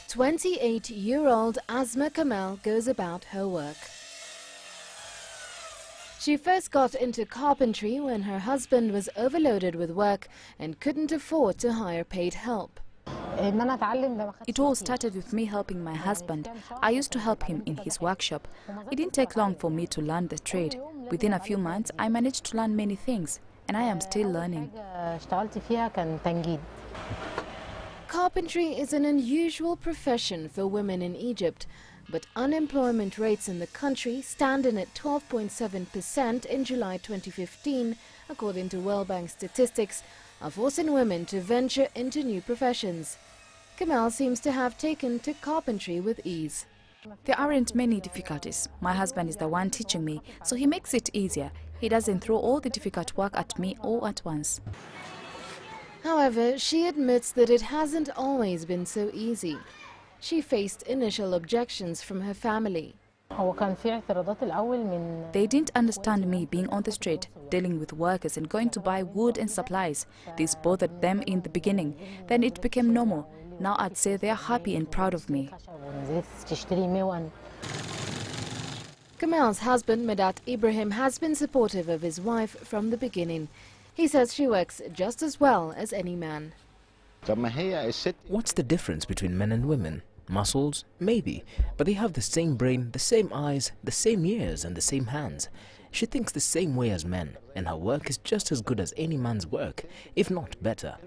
28-year-old Asmaa Kamel goes about her work. She first got into carpentry when her husband was overloaded with work and couldn't afford to hire paid help. It all started with me helping my husband. I used to help him in his workshop. It didn't take long for me to learn the trade. Within a few months, I managed to learn many things, and I am still learning. Carpentry is an unusual profession for women in Egypt, but unemployment rates in the country stand in at 12.7% in July 2015, according to World Bank statistics, are forcing women to venture into new professions. Kamel seems to have taken to carpentry with ease. There aren't many difficulties. My husband is the one teaching me, so he makes it easier. He doesn't throw all the difficult work at me all at once. However, she admits that it hasn't always been so easy. She faced initial objections from her family. They didn't understand me being on the street, dealing with workers and going to buy wood and supplies. This bothered them in the beginning. Then it became normal. Now I'd say they are happy and proud of me. Kamel's husband, Medhat Ibrahim, has been supportive of his wife from the beginning. He says she works just as well as any man. What's the difference between men and women? Muscles? Maybe. But they have the same brain, the same eyes, the same ears and the same hands. She thinks the same way as men, and her work is just as good as any man's work, if not better.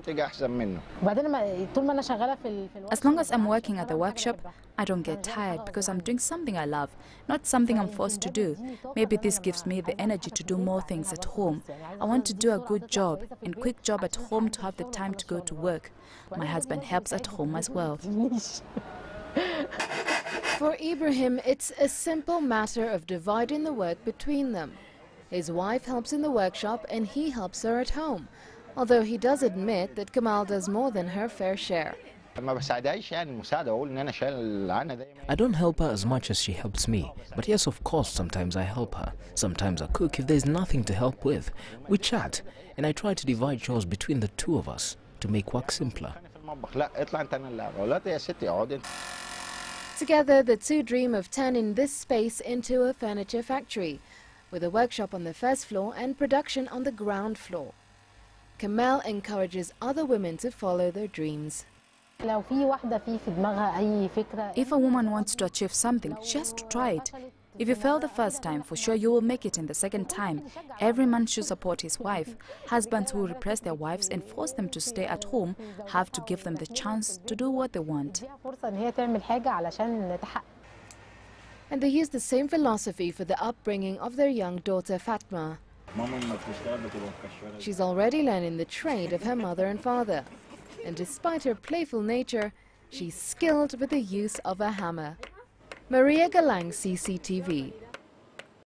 As long as I'm working at the workshop, I don't get tired because I'm doing something I love, not something I'm forced to do. Maybe this gives me the energy to do more things at home. I want to do a good job and quick job at home to have the time to go to work. My husband helps at home as well. For Ibrahim, it's a simple matter of dividing the work between them. His wife helps in the workshop and he helps her at home, although he does admit that Kamel does more than her fair share. I don't help her as much as she helps me, but yes, of course, sometimes I help her. Sometimes I cook if there's nothing to help with. We chat, and I try to divide chores between the two of us to make work simpler. Together, the two dream of turning this space into a furniture factory, with a workshop on the first floor and production on the ground floor. Kamel encourages other women to follow their dreams. If a woman wants to achieve something, she has to try it. If you fail the first time, for sure you will make it in the second time. Every man should support his wife. Husbands who repress their wives and force them to stay at home have to give them the chance to do what they want. And they use the same philosophy for the upbringing of their young daughter Fatma. She's already learning the trade of her mother and father. And despite her playful nature, she's skilled with the use of a hammer. Maria Galang, CCTV.